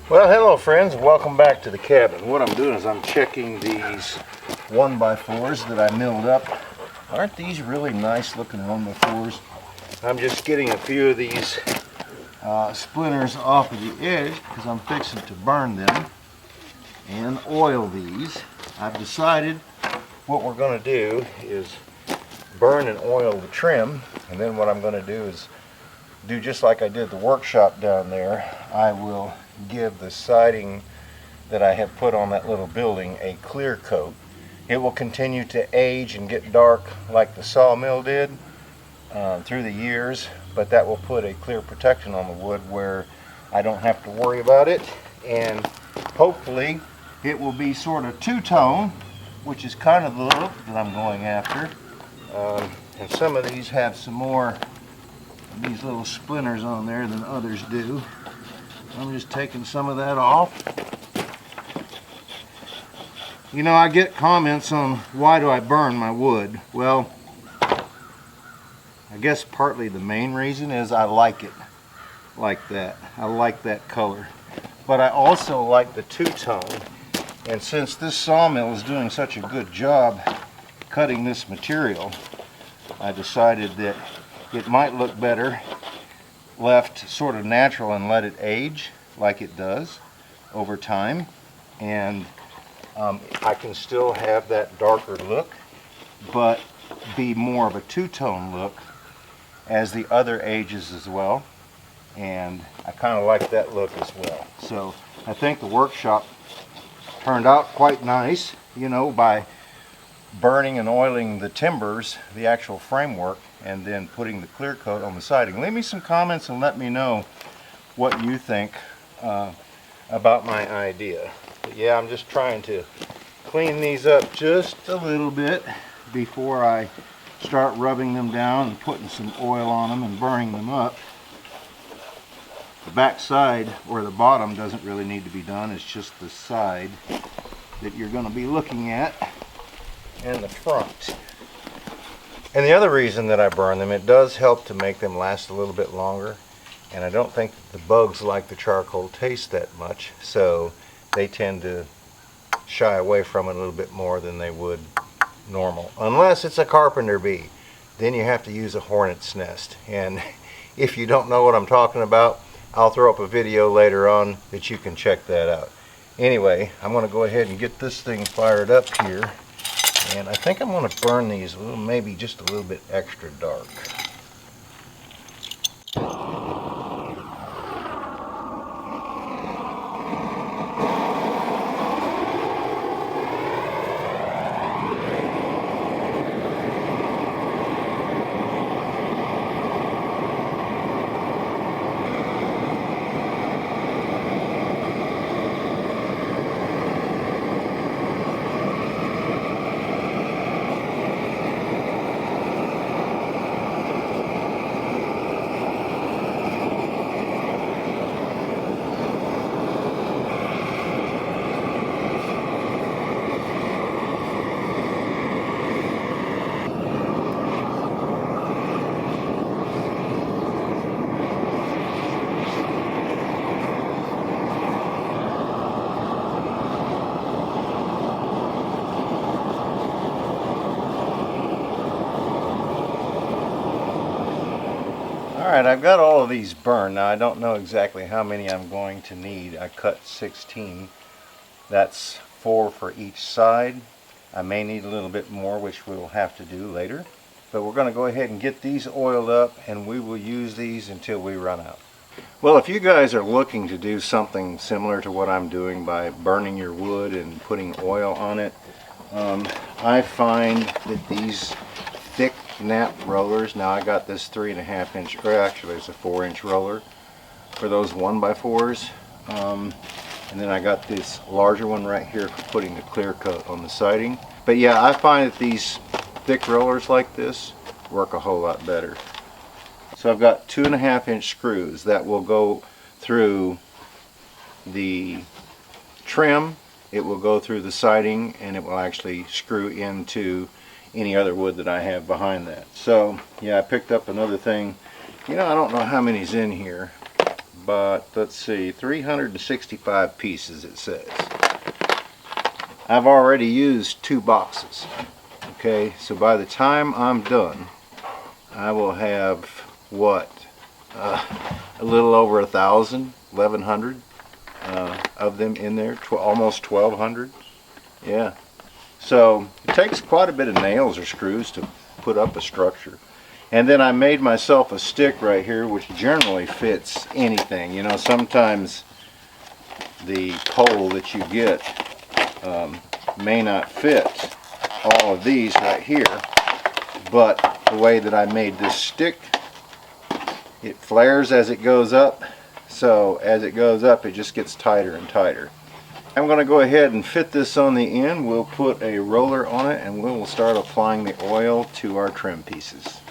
Well, hello friends, welcome back to the cabin. What I'm doing is I'm checking these 1x4s that I milled up. Aren't these really nice looking 1x4s? I'm just getting a few of these splinters off of the edge because I'm fixing to burn them and oil these. I've decided what we're going to do is burn and oil the trim, and then what I'm going to do is do just like I did the workshop down there. I will give the siding that I have put on that little building a clear coat. It will continue to age and get dark like the sawmill did through the years, but that will put a clear protection on the wood where I don't have to worry about it, and hopefully it will be sort of two-tone, which is kind of the look that I'm going after. And some of these have some more of these little splinters on there than others do. I'm just taking some of that off. You know, I get comments on why do I burn my wood. Well, I guess partly the main reason is I like it like that. I like that color. But I also like the two-tone. And since this sawmill is doing such a good job cutting this material, I decided that it might look better left sort of natural and let it age like it does over time, and I can still have that darker look but be more of a two-tone look as the other ages as well, and I kind of like that look as well. So I think the workshop turned out quite nice, you know, by burning and oiling the timbers, the actual framework, and then putting the clear coat on the siding. Leave me some comments and let me know what you think about my idea. But yeah, I'm just trying to clean these up just a little bit before I start rubbing them down and putting some oil on them and burning them up. The back side or the bottom doesn't really need to be done. It's just the side that you're going to be looking at and the front. And the other reason that I burn them, it does help to make them last a little bit longer, and I don't think that the bugs like the charcoal taste that much, so they tend to shy away from it a little bit more than they would normal, unless it's a carpenter bee. Then you have to use a hornet's nest, and if you don't know what I'm talking about, I'll throw up a video later on that you can check that out. Anyway, I'm going to go ahead and get this thing fired up here. And I think I'm going to burn these a little, maybe just a little bit extra dark. Alright, I've got all of these burned. Now I don't know exactly how many I'm going to need. I cut 16. That's 4 for each side. I may need a little bit more, which we will have to do later. But we're going to go ahead and get these oiled up, and we will use these until we run out. Well, if you guys are looking to do something similar to what I'm doing by burning your wood and putting oil on it, I find that these thick nap rollers, now I got this 3.5 inch, or actually it's a 4-inch roller for those 1x4s, and then I got this larger one right here for putting the clear coat on the siding. But yeah, I find that these thick rollers like this work a whole lot better. So I've got 2.5 inch screws that will go through the trim, it will go through the siding, and it will actually screw into any other wood that I have behind that. So yeah, I picked up another thing. You know, I don't know how many's in here, but let's see, 365 pieces it says. I've already used 2 boxes. Okay, so by the time I'm done, I will have what, a little over 1,000, 1,100 of them in there, almost 1,200. Yeah, so it takes quite a bit of nails or screws to put up a structure. And then I made myself a stick right here, which generally fits anything. You know, sometimes the pole that you get may not fit all of these right here, but the way that I made this stick, it flares as it goes up, so as it goes up it just gets tighter and tighter. I'm going to go ahead and fit this on the end. We'll put a roller on it and we'll start applying the oil to our trim pieces.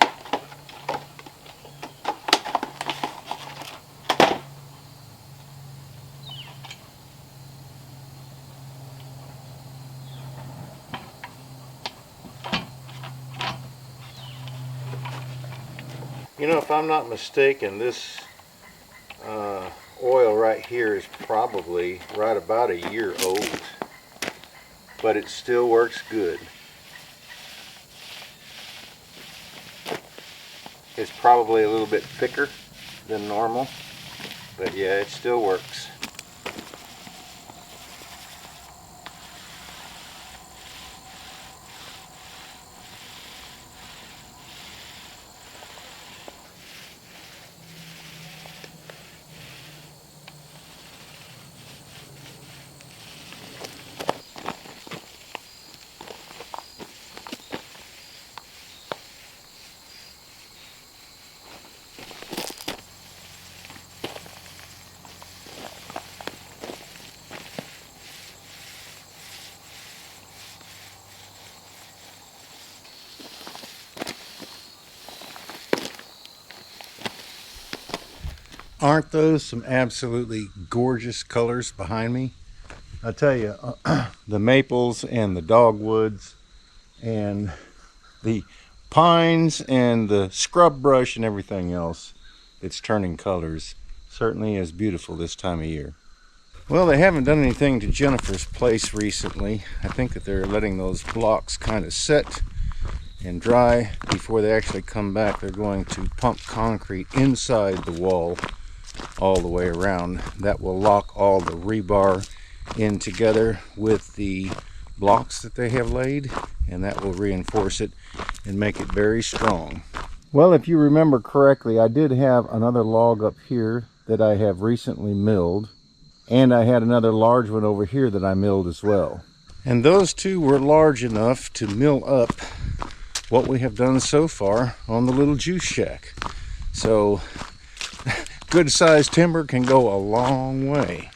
You know, if I'm not mistaken, this oil right here is probably right about a year old, but it still works good. It's probably a little bit thicker than normal, but yeah, it still works. Aren't those some absolutely gorgeous colors behind me? I tell you, the maples and the dogwoods and the pines and the scrub brush and everything else, it's turning colors. Certainly is beautiful this time of year. Well, they haven't done anything to Jennifer's place recently. I think that they're letting those blocks kind of set and dry before they actually come back. They're going to pump concrete inside the wall all the way around. That will lock all the rebar in together with the blocks that they have laid, and that will reinforce it and make it very strong. Well, if you remember correctly, I did have another log up here that I have recently milled, and I had another large one over here that I milled as well. And those two were large enough to mill up what we have done so far on the little juice shack. So good sized timber can go a long way.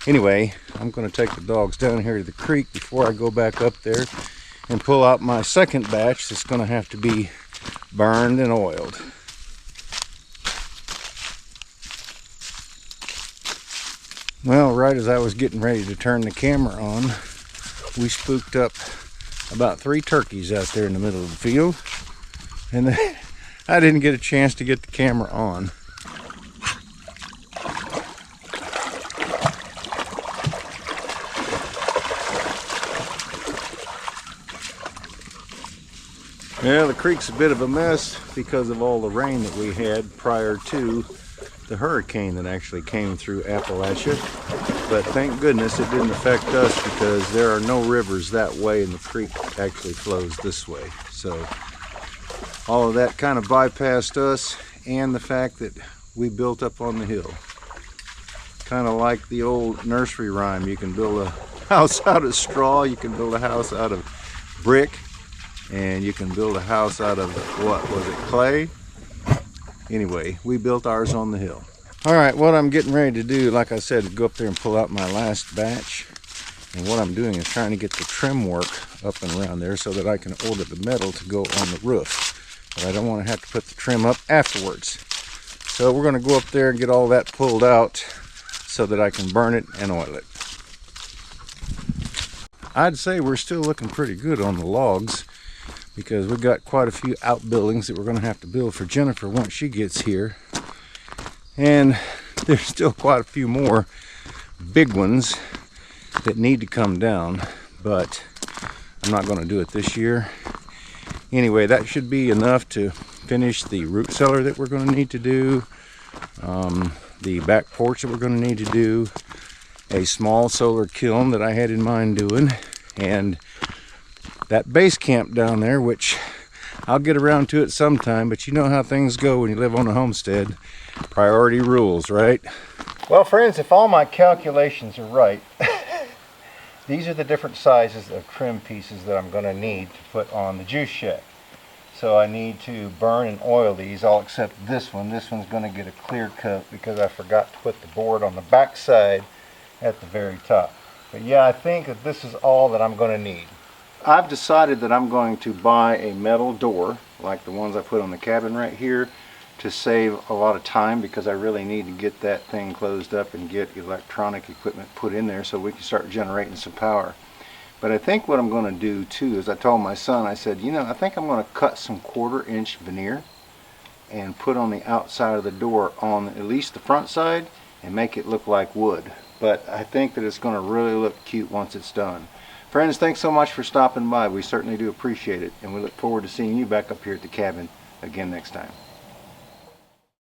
Anyway, I'm going to take the dogs down here to the creek before I go back up there and pull out my second batch that's going to have to be burned and oiled. Well, right as I was getting ready to turn the camera on, we spooked up about 3 turkeys out there in the middle of the field, and I didn't get a chance to get the camera on. Yeah, the creek's a bit of a mess because of all the rain that we had prior to the hurricane that actually came through Appalachia. But thank goodness it didn't affect us because there are no rivers that way and the creek actually flows this way. So all of that kind of bypassed us, and the fact that we built up on the hill. Kind of like the old nursery rhyme, you can build a house out of straw, you can build a house out of brick, and you can build a house out of, what was it, clay? Anyway, we built ours on the hill. All right, what I'm getting ready to do, like I said, is go up there and pull out my last batch. And what I'm doing is trying to get the trim work up and around there so that I can order the metal to go on the roof. But I don't want to have to put the trim up afterwards. So we're going to go up there and get all that pulled out so that I can burn it and oil it. I'd say we're still looking pretty good on the logs, because we've got quite a few outbuildings that we're going to have to build for Jennifer once she gets here. And there's still quite a few more big ones that need to come down, but I'm not going to do it this year. Anyway, that should be enough to finish the root cellar that we're going to need to do, the back porch that we're going to need to do, a small solar kiln that I had in mind doing, and that base camp down there, which I'll get around to it sometime, but you know how things go when you live on a homestead. Priority rules, right? Well, friends, if all my calculations are right, these are the different sizes of trim pieces that I'm going to need to put on the juice shed. So I need to burn and oil these, all except this one. This one's going to get a clear coat because I forgot to put the board on the back side at the very top. But yeah, I think that this is all that I'm going to need. I've decided that I'm going to buy a metal door like the ones I put on the cabin right here to save a lot of time, because I really need to get that thing closed up and get electronic equipment put in there so we can start generating some power. But I think what I'm going to do too is, I told my son, I said, you know, I think I'm going to cut some 1/4 inch veneer and put on the outside of the door on at least the front side and make it look like wood. But I think that it's going to really look cute once it's done. Friends, thanks so much for stopping by. We certainly do appreciate it, and we look forward to seeing you back up here at the cabin again next time.